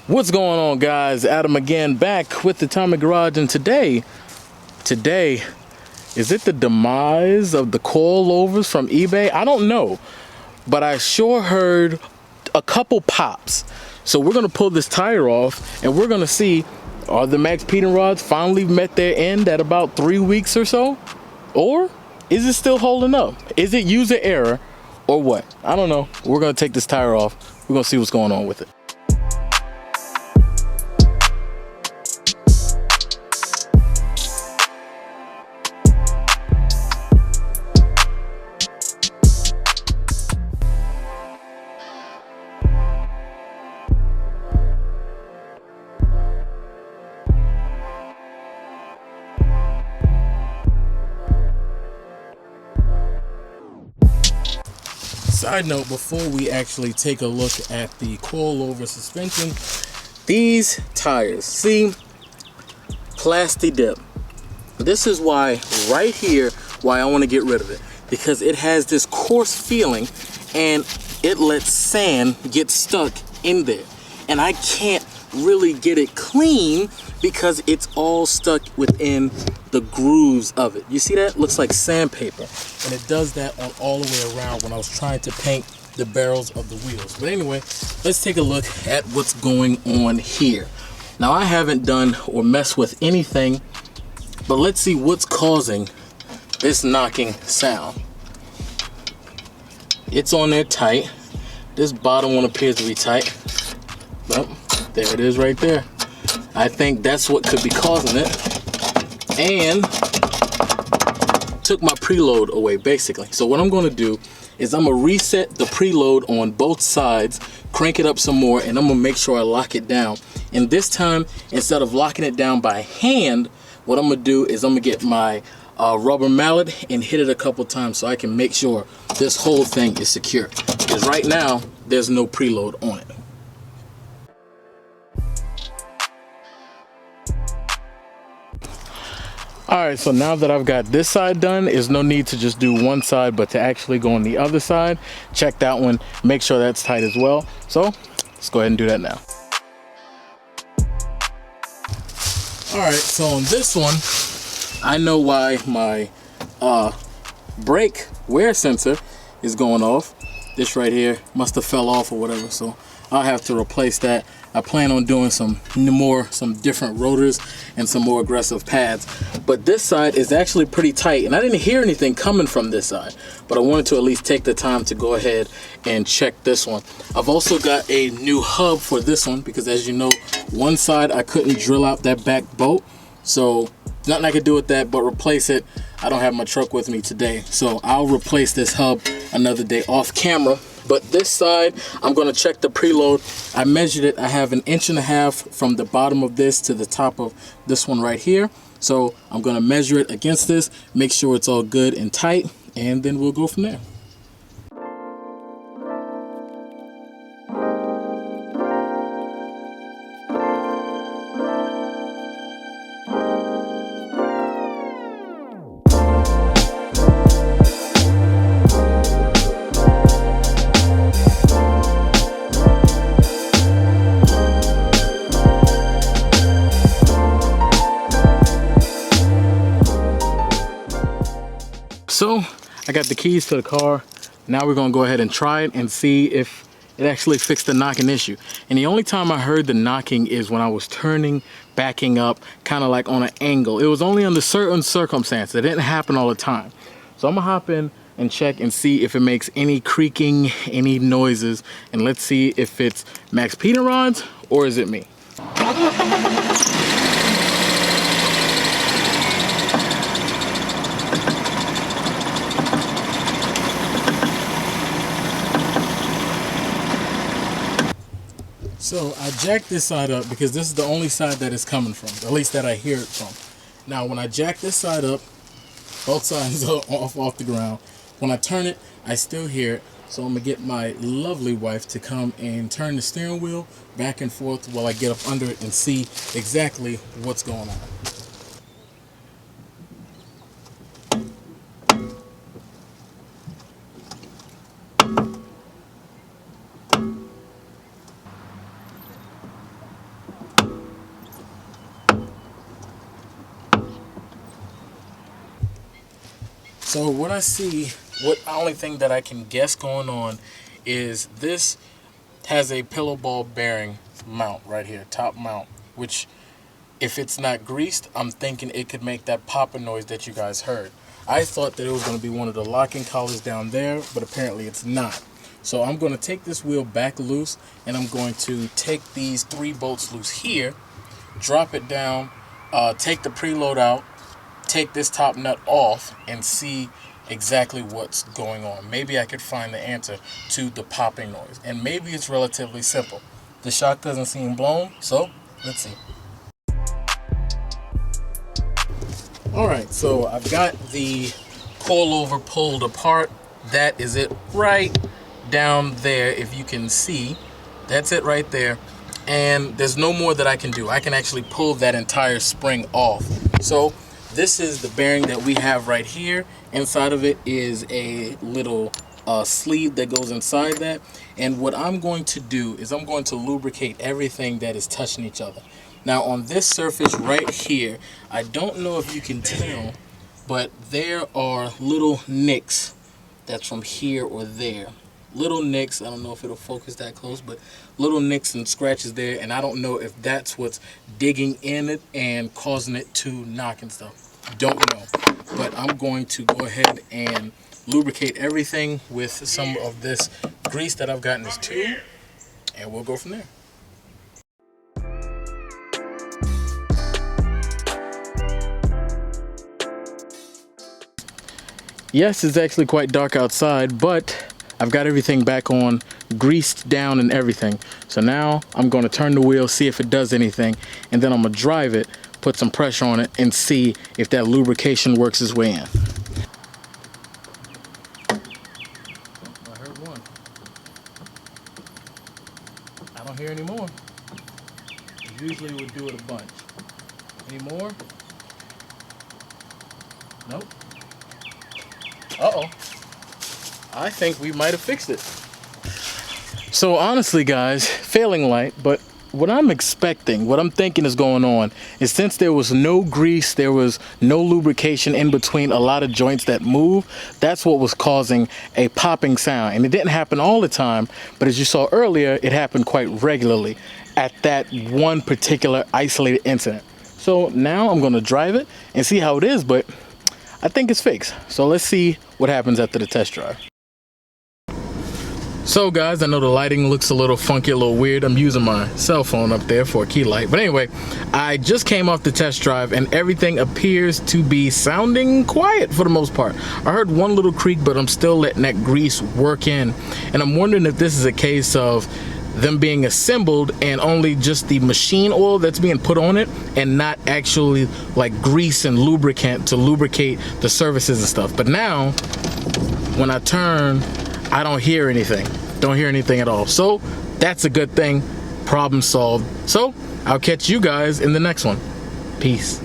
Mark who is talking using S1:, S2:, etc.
S1: What's going on, guys? Adam again, back with the Atomic Garage, and today, is it the demise of the coilovers from eBay? I don't know, but I sure heard a couple pops. So we're gonna pull this tire off, and we're gonna see, are the Maxpeedingrods finally met their end at about 3 weeks or so? Or is it still holding up? Is it user error or what? I don't know. We're gonna take this tire off. We're gonna see what's going on with it. Side note, before we actually take a look at the coilover suspension, these tires, see, plasti dip. This is why, right here, why I want to get rid of it, because it has this coarse feeling and it lets sand get stuck in there, and I can't really get it clean because it's all stuck within the grooves of it. You see that? Looks like sandpaper, and it does that on all the way around when I was trying to paint the barrels of the wheels. But anyway, let's take a look at what's going on here. Now, I haven't done or messed with anything, but let's see what's causing this knocking sound. It's on there tight. This bottom one appears to be tight. Well, there it is right there. I think that's what could be causing it, and took my preload away basically. So what I'm going to do is I'm going to reset the preload on both sides, crank it up some more, and I'm going to make sure I lock it down. And this time, instead of locking it down by hand, what I'm going to do is I'm going to get my rubber mallet and hit it a couple times so I can make sure this whole thing is secure, because right now there's no preload on it. Alright, so now that I've got this side done, there's no need to just do one side, but to actually go on the other side, check that one, make sure that's tight as well. So, let's go ahead and do that now. Alright, so on this one, I know why my brake wear sensor is going off. This right here must have fell off or whatever, so I'll have to replace that. I plan on doing some different rotors and some more aggressive pads. But this side is actually pretty tight, and I didn't hear anything coming from this side, but I wanted to at least take the time to go ahead and check this one. I've also got a new hub for this one, because as you know, one side I couldn't drill out that back bolt, so nothing I could do with that but replace it. I don't have my truck with me today, so I'll replace this hub another day off camera. But this side, I'm going to check the preload. I measured it. I have 1.5 inches from the bottom of this to the top of this one right here. So I'm going to measure it against this, make sure it's all good and tight, and then we'll go from there. So I got the keys to the car. Now we're gonna go ahead and try it and see if it actually fixed the knocking issue. And the only time I heard the knocking is when I was turning, backing up, kind of like on an angle. It was only under certain circumstances. It didn't happen all the time. So I'm gonna hop in and check and see if it makes any creaking, any noises, and let's see if it's Maxpeedingrods or is it me. So I jacked this side up because this is the only side that it's coming from, at least that I hear it from. Now when I jack this side up, both sides are off the ground. When I turn it, I still hear it. So I'm gonna get my lovely wife to come and turn the steering wheel back and forth while I get up under it and see exactly what's going on. So what I see, what only thing that I can guess going on is this has a pillow ball bearing mount right here, top mount, which if it's not greased, I'm thinking it could make that popping noise that you guys heard. I thought that it was going to be one of the locking collars down there, but apparently it's not. So I'm going to take this wheel back loose, and I'm going to take these 3 bolts loose here, drop it down, take the preload out, take this top nut off, and see exactly what's going on. Maybe I could find the answer to the popping noise, and maybe it's relatively simple. The shock doesn't seem blown, so let's see. Alright, so I've got the coilover pulled apart. That is it right down there, if you can see. That's it right there. And there's no more that I can do. I can actually pull that entire spring off. So this is the bearing that we have right here. Inside of it is a little sleeve that goes inside that. And what I'm going to do is I'm going to lubricate everything that is touching each other. Now on this surface right here, I don't know if you can tell, but there are little nicks that's from here or there. Little nicks, I don't know if it'll focus that close, but little nicks and scratches there, and I don't know if that's what's digging in it and causing it to knock and stuff. Don't know. But I'm going to go ahead and lubricate everything with some of this grease that I've got in this tube, and we'll go from there. Yes, it's actually quite dark outside, but I've got everything back on, greased down and everything. So now I'm going to turn the wheel, see if it does anything, and then I'm going to drive it, put some pressure on it, and see if that lubrication works its way in. I heard one. I don't hear any more. I usually would do it a bunch. Any more? Nope. Uh-oh. I think we might have fixed it. So honestly, guys, failing light, but what I'm expecting, what I'm thinking is going on is since there was no grease, there was no lubrication in between a lot of joints that move, that's what was causing a popping sound. And it didn't happen all the time, but as you saw earlier, it happened quite regularly at that one particular isolated incident. So now I'm going to drive it and see how it is, but I think it's fixed. So let's see what happens after the test drive. So guys, I know the lighting looks a little funky, a little weird. I'm using my cell phone up there for a key light. But anyway, I just came off the test drive and everything appears to be sounding quiet for the most part. I heard one little creak, but I'm still letting that grease work in. And I'm wondering if this is a case of them being assembled and only just the machine oil that's being put on it and not actually like grease and lubricant to lubricate the surfaces and stuff. But now when I turn, I don't hear anything. Don't hear anything at all. So that's a good thing. Problem solved. So I'll catch you guys in the next one. Peace.